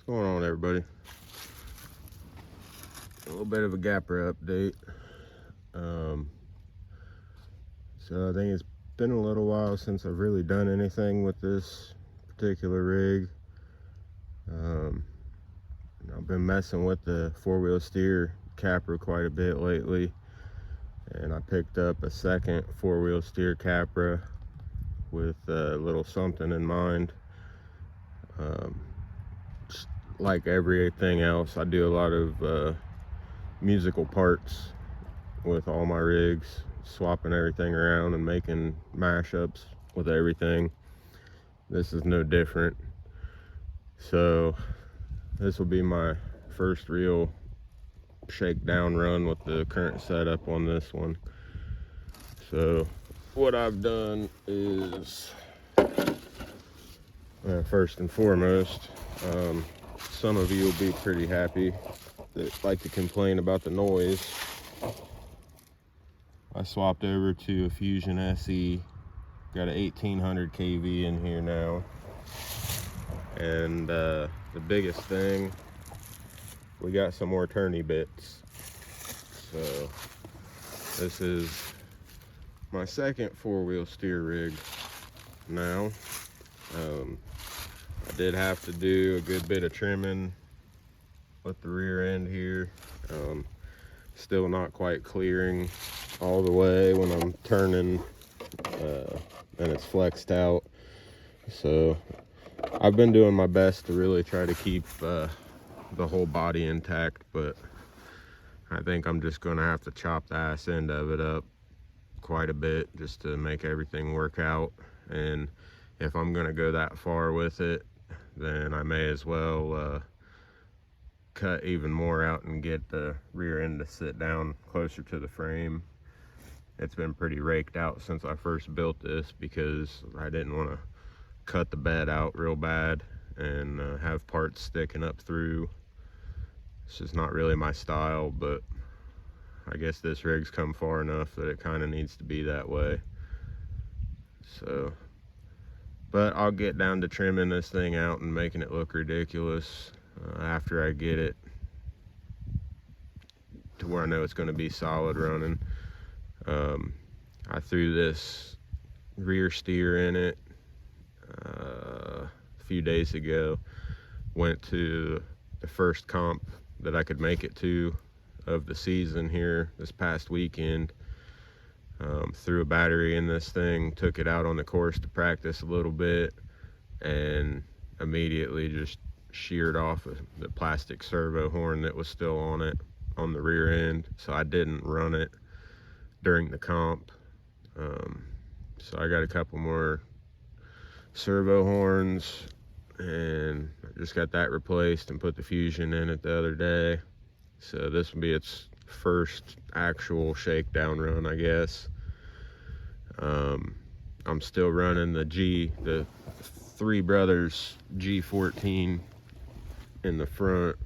What's going on, everybody? A little bit of a Gapra update. So I think it's been a little while since I've really done anything with this particular rig. I've been messing with the four-wheel steer Capra quite a bit lately, and I picked up a second four-wheel steer Capra with a little something in mind. Just like everything else, I do a lot of musical parts with all my rigs, swapping everything around and making mashups with everything. This is no different. So this will be my first real shakedown run with the current setup on this one. So what I've done is, first and foremost, some of you will be pretty happy that like to complain about the noise. I swapped over to a Fusion SE, got a 1800 kV in here now, and the biggest thing, we got some more tourney bits. So this is my second four-wheel steer rig now. I did have to do a good bit of trimming with the rear end here. Still not quite clearing all the way when I'm turning, and it's flexed out. So I've been doing my best to really try to keep the whole body intact, but I think I'm just gonna have to chop the ass end of it up quite a bit just to make everything work out. And if I'm gonna go that far with it, then I may as well cut even more out and get the rear end to sit down closer to the frame. It's been pretty raked out since I first built this because I didn't want to cut the bed out real bad and have parts sticking up through. It's just not really my style, but I guess this rig's come far enough that it kind of needs to be that way. So, but I'll get down to trimming this thing out and making it look ridiculous after I get it to where I know it's going to be solid running. I threw this rear steer in it a few days ago. Went to the first comp that I could make it to of the season here this past weekend. Threw a battery in this thing, took it out on the course to practice a little bit, and immediately just sheared off the plastic servo horn that was still on it on the rear end. So I didn't run it during the comp. So I got a couple more servo horns, and I just got that replaced and put the Fusion in it the other day. So this will be its first actual shakedown run, I guess. I'm still running the Three Brothers G14 in the front.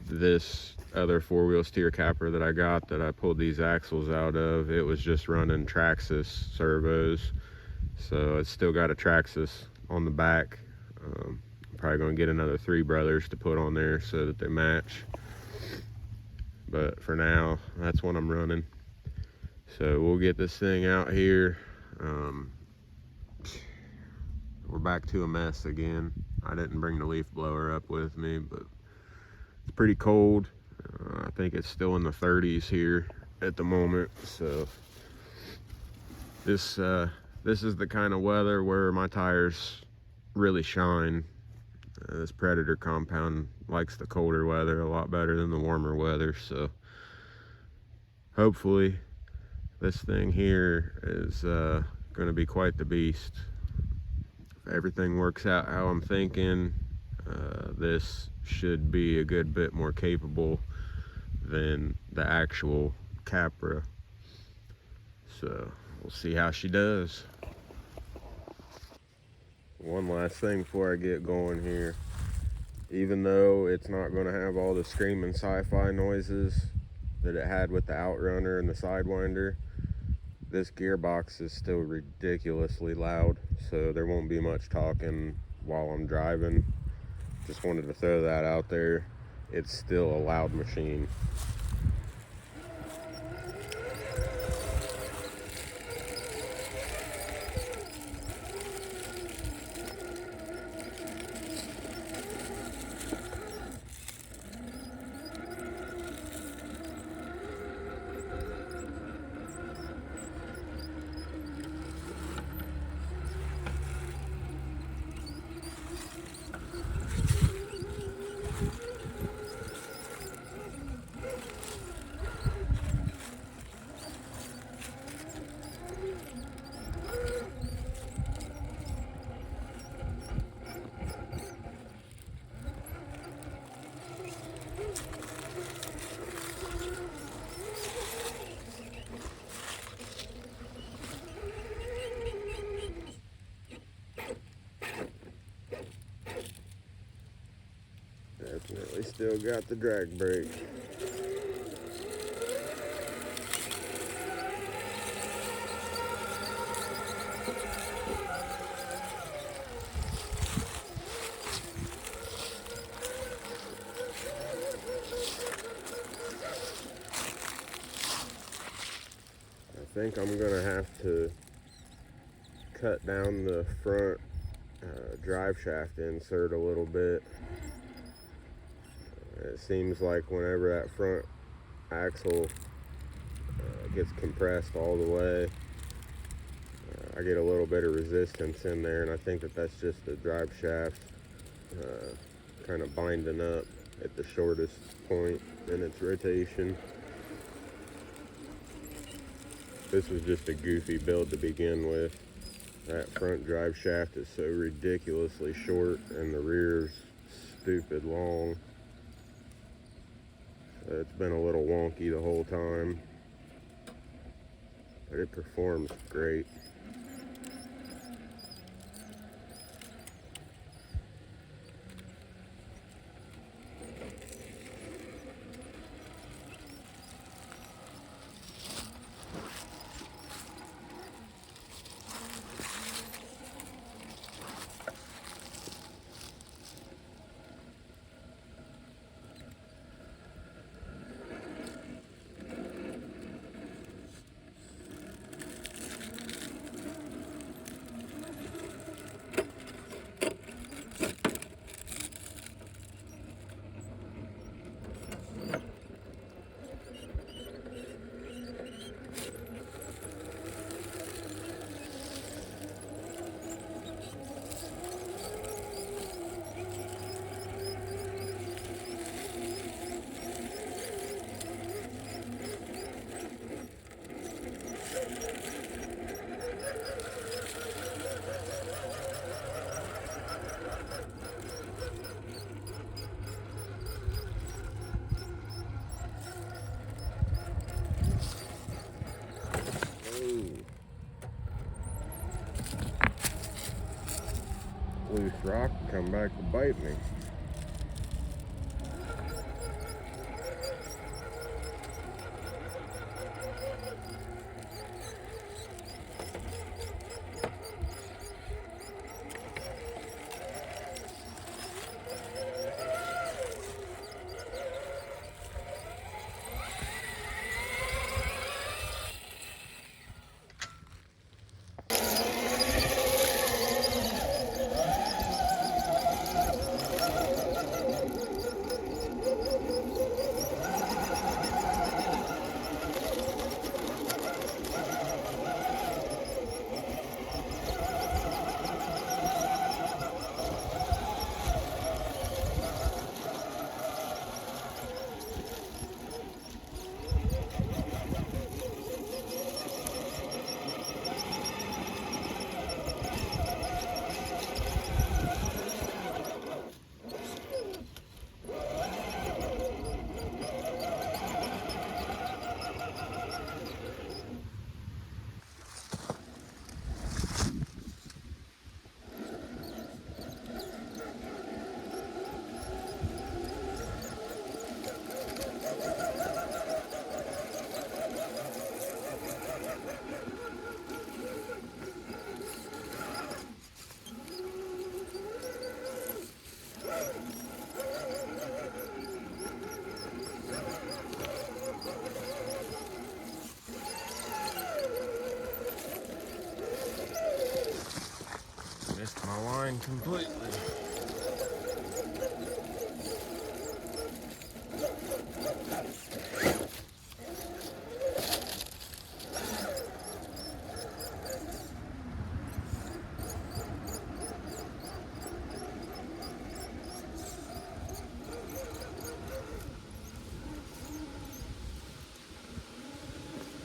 This other four-wheel steer Capra that I got, that I pulled these axles out of, it was just running Traxxas servos. So it's still got a Traxxas on the back. I'm probably going to get another Three Brothers to put on there so that they match. But for now, that's what I'm running. So we'll get this thing out here. We're back to a mess again. I didn't bring the leaf blower up with me, but it's pretty cold. I think it's still in the 30s here at the moment. So this is the kind of weather where my tires really shine. This Predator compound likes the colder weather a lot better than the warmer weather. So hopefully this thing here is going to be quite the beast. If everything works out how I'm thinking, this should be a good bit more capable than the actual Gapra. So we'll see how she does. One last thing before I get going here. Even though it's not going to have all the screaming sci-fi noises that it had with the Outrunner and the Sidewinder, this gearbox is still ridiculously loud, so there won't be much talking while I'm driving. Just wanted to throw that out there. It's still a loud machine. Definitely still got the drag brake. I think I'm gonna have to cut down the front drive shaft insert a little bit. It seems like whenever that front axle gets compressed all the way, I get a little bit of resistance in there, and I think that that's just the drive shaft kind of binding up at the shortest point in its rotation. This was just a goofy build to begin with. That front drive shaft is so ridiculously short, and the rear's stupid long. It's been a little wonky the whole time, but it performs great. Loose rock and come back to bite me. completely.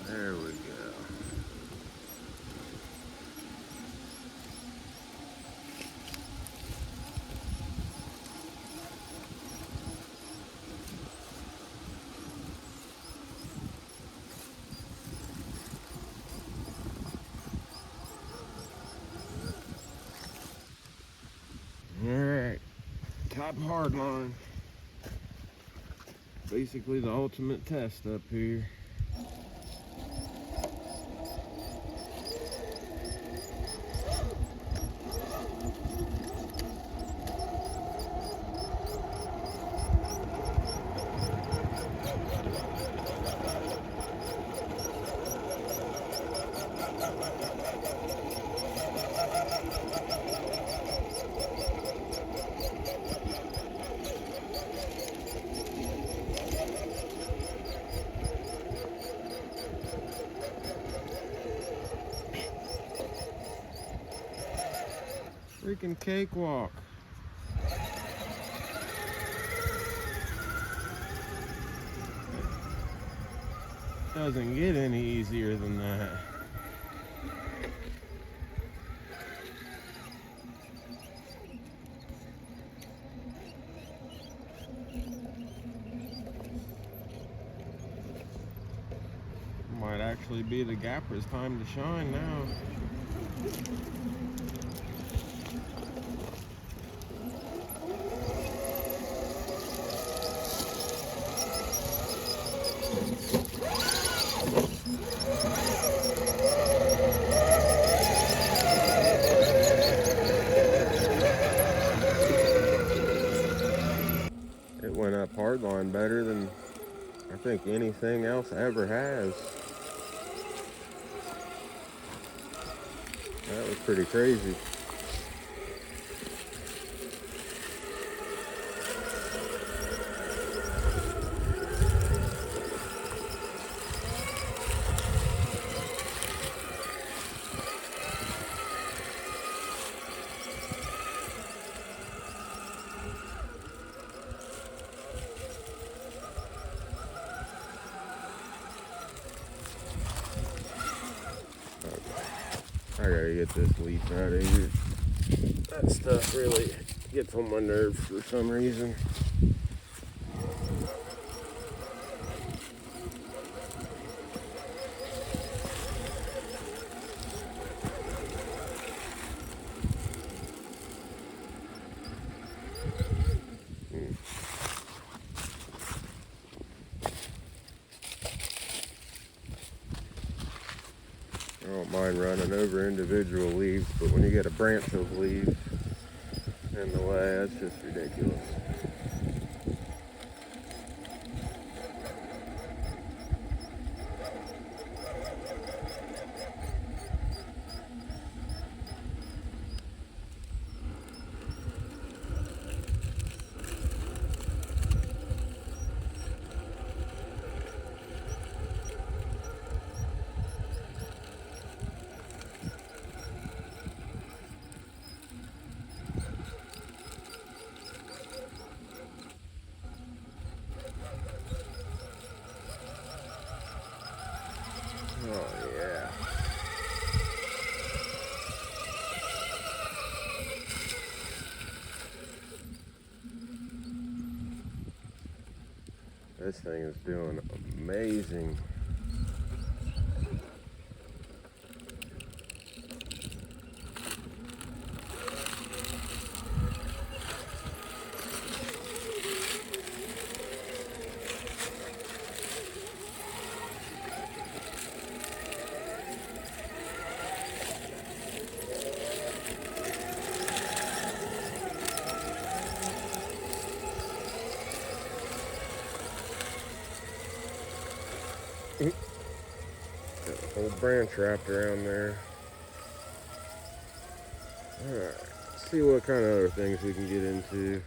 There we go. Alright, top hard line. Basically the ultimate test up here. Freaking cakewalk. Doesn't get any easier than that. Might actually be the Gapra's time to shine now. It went up hardline better than I think anything else ever has. That was pretty crazy. I gotta get this leaf out of here. That stuff really gets on my nerves for some reason. I don't mind running over individual leaves, but when you get a branch of leaves in the way, that's just ridiculous. Oh yeah. This thing is doing amazing. Got a whole branch wrapped around there. Alright, See what kind of other things we can get into.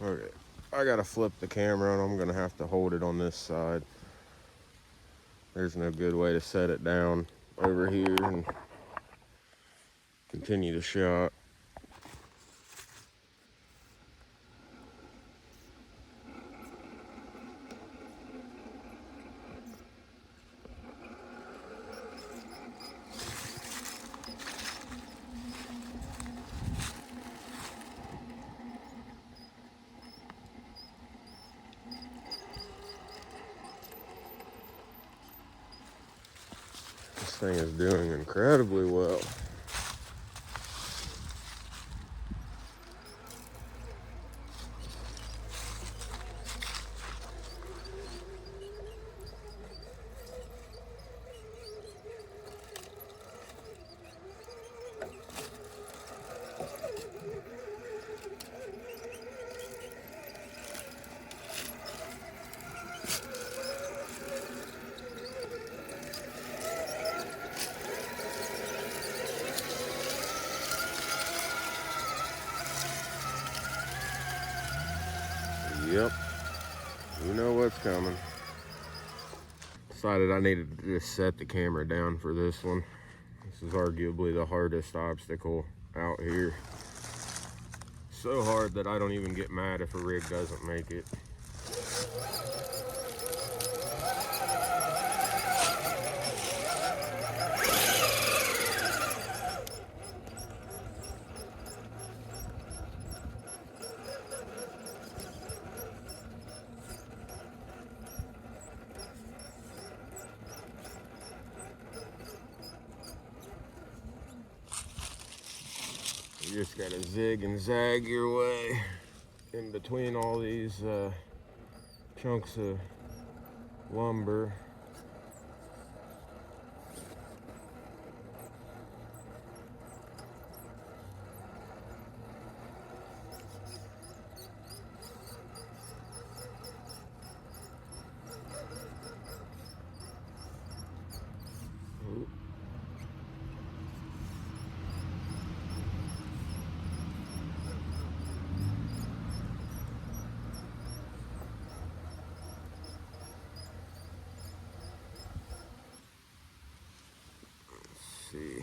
Okay, I gotta flip the camera and I'm gonna have to hold it on this side. There's no good way to set it down over here and continue the shot. This thing is doing incredibly well. Yep, you know what's coming. Decided I needed to just set the camera down for this one. This is arguably the hardest obstacle out here. So hard that I don't even get mad if a rig doesn't make it. You just gotta zig and zag your way in between all these chunks of lumber. See,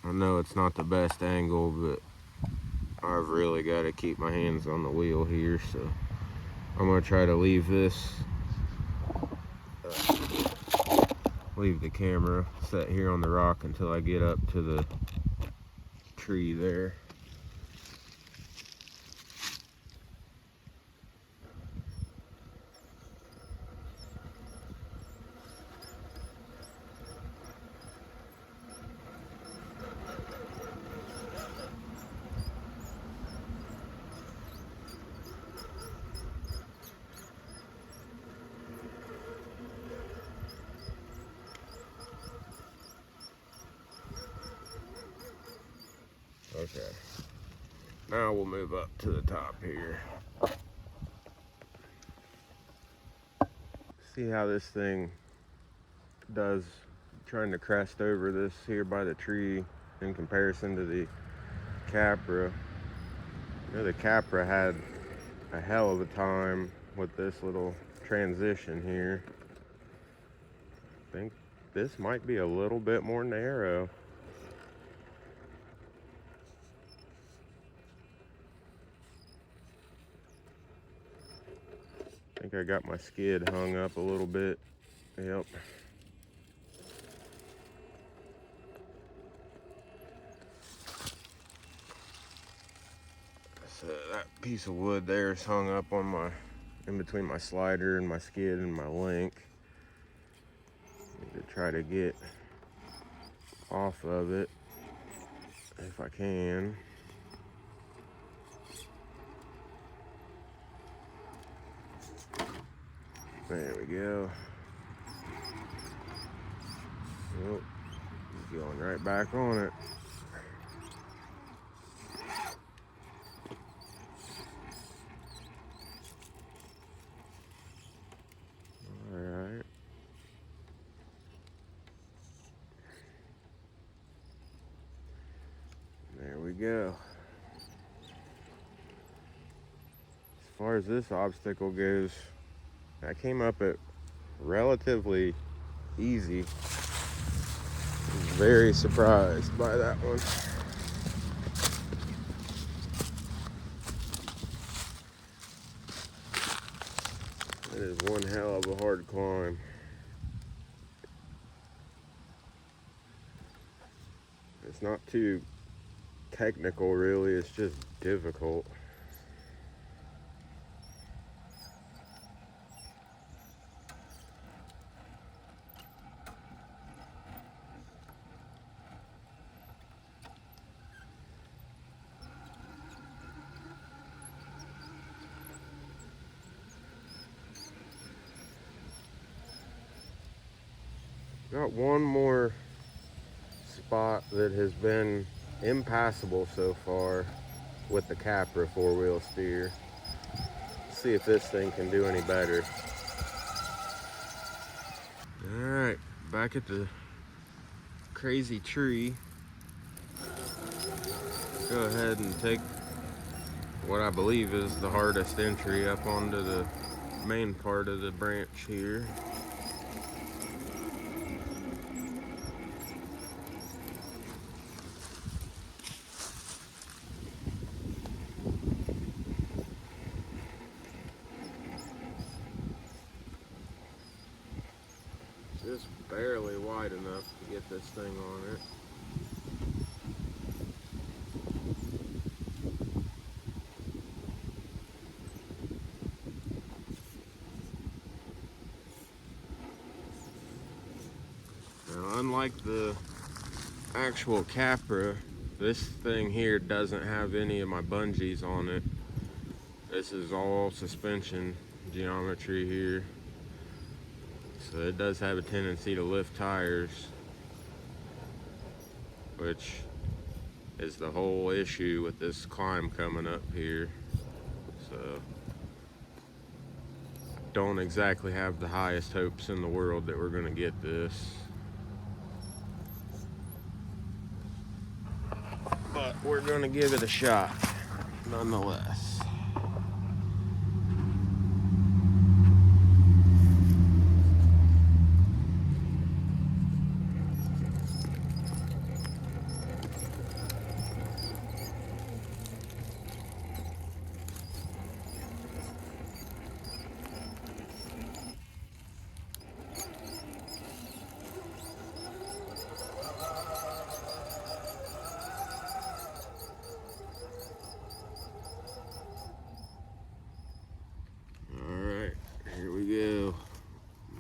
I know it's not the best angle, but I've really got to keep my hands on the wheel here, so I'm gonna try to leave this leave the camera set here on the rock until I get up to the tree there. Okay, now we'll move up to the top here. See how this thing does trying to crest over this here by the tree in comparison to the Gapra. You know, the Gapra had a hell of a time with this little transition here. I think this might be a little bit more narrow. I think I got my skid hung up a little bit. Yep. So that piece of wood there is hung up on my, in between my slider and my skid and my link. Need to try to get off of it if I can. There we go. Oh, going right back on it. All right. There we go. As far as this obstacle goes, I came up it relatively easy. Very surprised by that one. It is one hell of a hard climb. It's not too technical really, it's just difficult. Got one more spot that has been impassable so far with the Gapra four-wheel steer. Let's see if this thing can do any better. All right, back at the crazy tree. Go ahead and take what I believe is the hardest entry up onto the main part of the branch here. Just barely wide enough to get this thing on it. Now, unlike the actual Gapra, this thing here doesn't have any of my bungees on it. This is all suspension geometry here. So it does have a tendency to lift tires, which is the whole issue with this climb coming up here. So don't exactly have the highest hopes in the world that we're gonna get this. But we're gonna give it a shot nonetheless.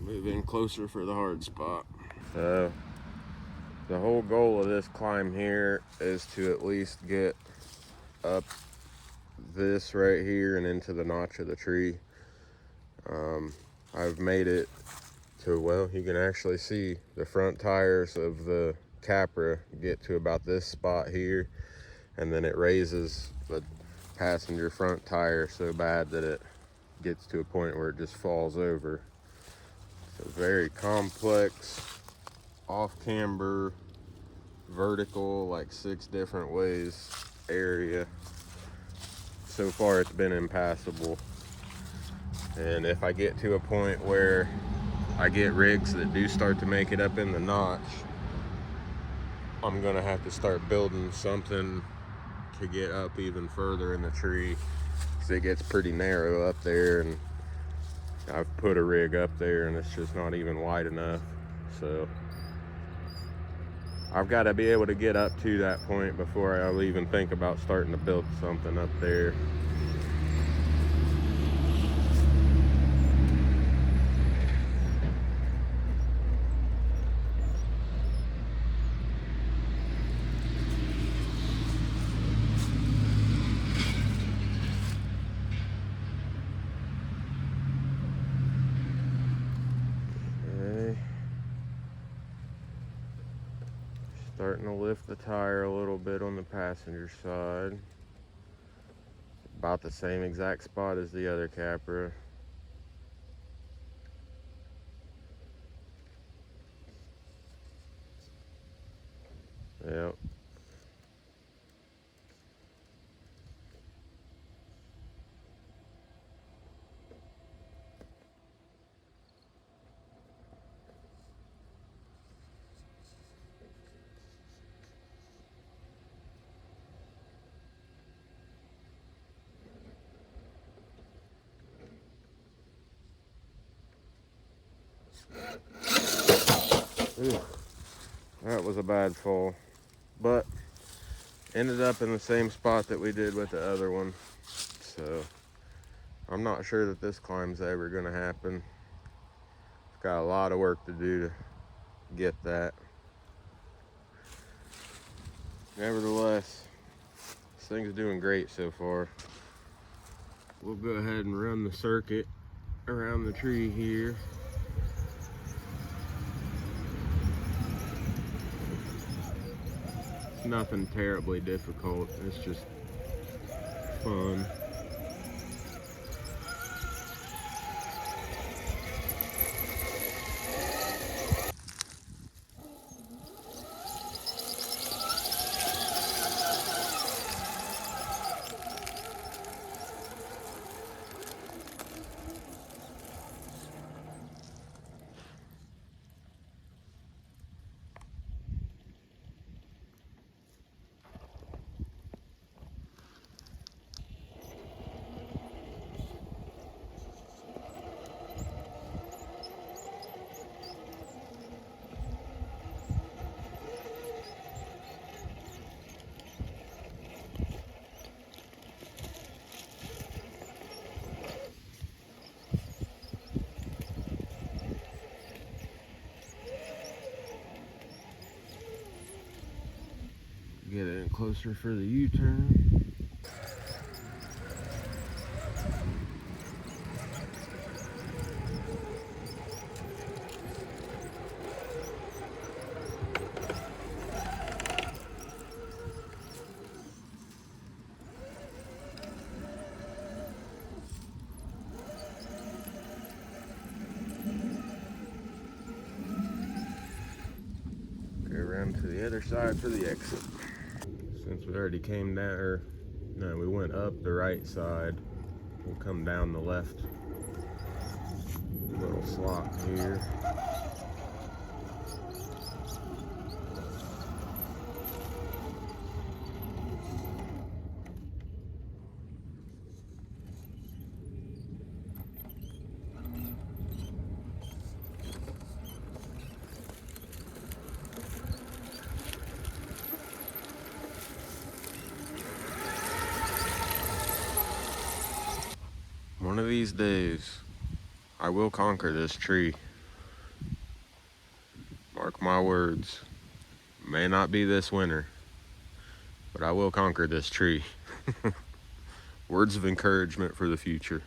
Moving closer for the hard spot. So the whole goal of this climb here is to at least get up this right here and into the notch of the tree. I've made it to, well, you can actually see the front tires of the Gapra get to about this spot here, and then it raises the passenger front tire so bad that it gets to a point where it just falls over. So very complex, off-camber, vertical, like 6 different ways area. So far it's been impassable. And if I get to a point where I get rigs that do start to make it up in the notch, I'm gonna have to start building something to get up even further in the tree, because it gets pretty narrow up there, and I've put a rig up there and it's just not even wide enough. So I've got to be able to get up to that point before I'll even think about starting to build something up there. Okay. Starting to lift the tire a little bit on the passenger side. About the same exact spot as the other Gapra. Yep. Ooh, that was a bad fall, but ended up in the same spot that we did with the other one. So I'm not sure that this climb's ever gonna happen. It's got a lot of work to do to get that. Nevertheless, this thing's doing great so far. We'll go ahead and run the circuit around the tree here. It's nothing terribly difficult, it's just fun. Get in closer for the U-turn. Go around to the other side for the exit. Since we already came down, or no, we went up the right side, we'll come down the left little slot here. One of these days, I will conquer this tree. Mark my words. May not be this winter, but I will conquer this tree. Words of encouragement for the future.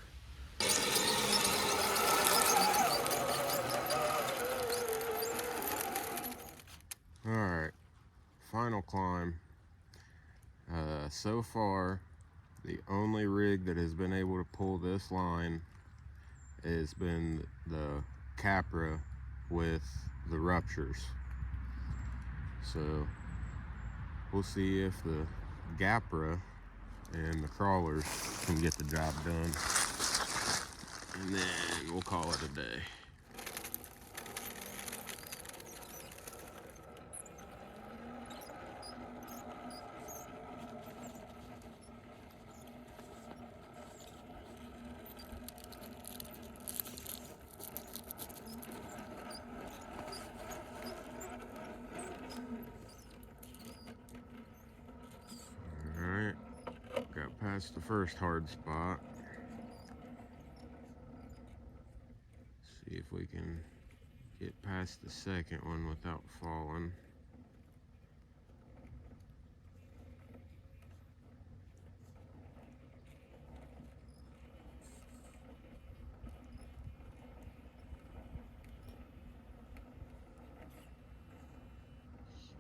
Alright, final climb. So far, the only rig that has been able to pull this line has been the Gapra with the ruptures. So we'll see if the Gapra and the crawlers can get the job done, and then we'll call it a day. That's the first hard spot. See if we can get past the second one without falling.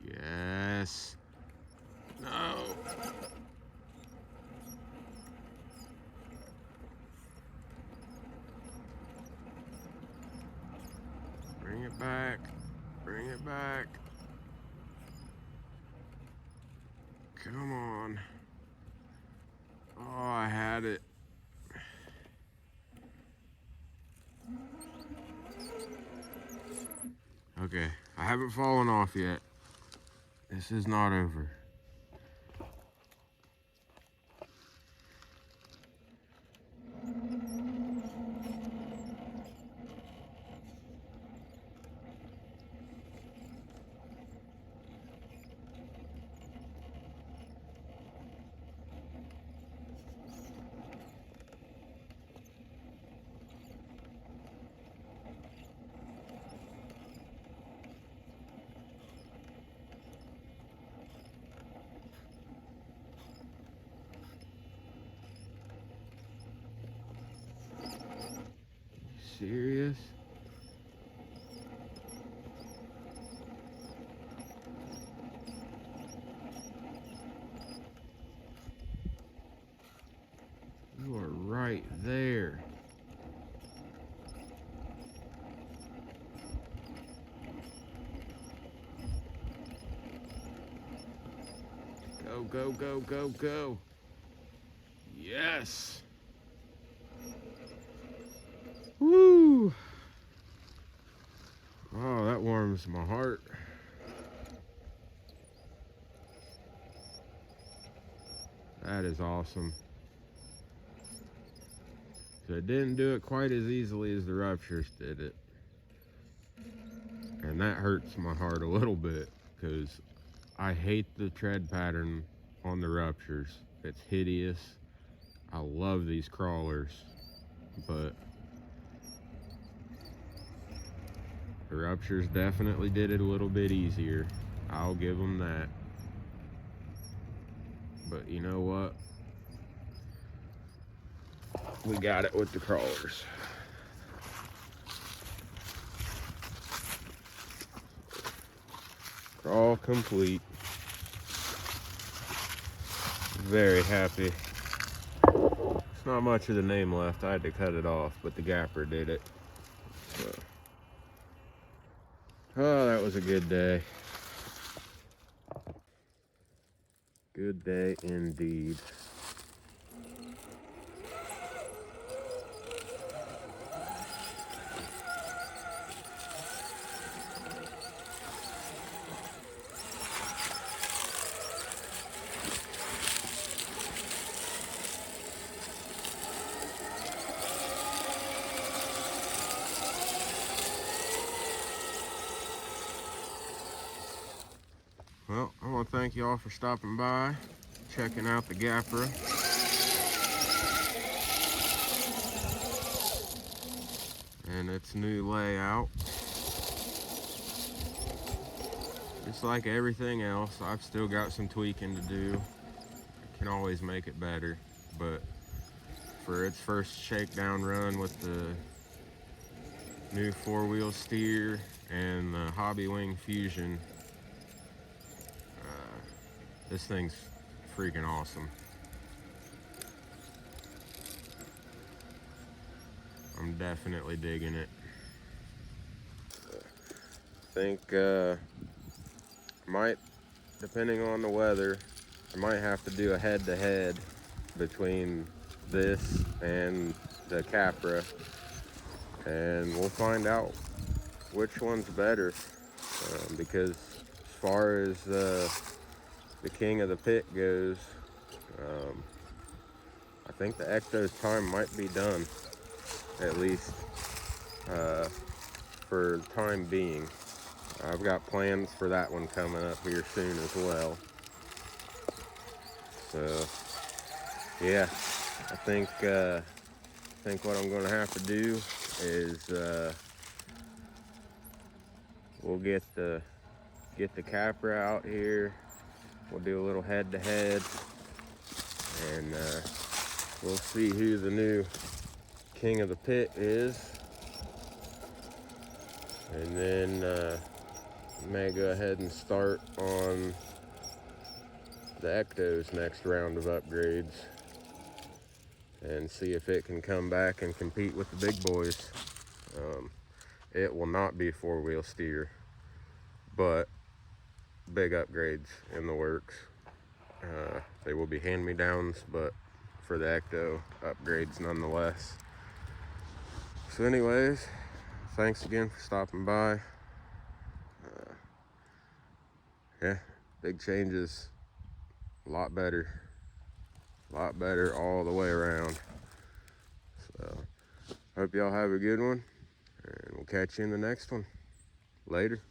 Yes. No. Bring it back. Bring it back. Come on. Oh, I had it. Okay, I haven't fallen off yet. This is not over. Serious? You are right there. Go, go, go, go, go. Yes. Woo. Oh, that warms my heart. That is awesome. So it didn't do it quite as easily as the ruptures did it. And that hurts my heart a little bit because I hate the tread pattern on the ruptures. It's hideous. I love these crawlers, but the ruptures definitely did it a little bit easier. I'll give them that. But you know what? We got it with the crawlers. Crawl complete. Very happy. It's not much of the name left. I had to cut it off, but the Gapra did it. So. Oh, that was a good day. Good day indeed. Well, I want to thank you all for stopping by, checking out the Gapra. And its new layout. Just like everything else, I've still got some tweaking to do. I can always make it better, but for its first shakedown run with the new 4-wheel steer and the Hobby Wing Fusion, this thing's freaking awesome. I'm definitely digging it. I think might, depending on the weather, I might have to do a head-to-head between this and the Gapra, and we'll find out which one's better, because as far as the king of the pit goes, I think the Ecto's time might be done, at least for time being. I've got plans for that one coming up here soon as well. So yeah, I think what I'm gonna have to do is we'll get the Gapra out here. We'll do a little head-to-head, and we'll see who the new king of the pit is. And then may go ahead and start on the Ecto's next round of upgrades and see if it can come back and compete with the big boys. It will not be four-wheel steer, but big upgrades in the works. They will be hand-me-downs, but for the Ecto, upgrades nonetheless. So anyways, thanks again for stopping by. Yeah, big changes, a lot better all the way around. So hope y'all have a good one, and we'll catch you in the next one. Later.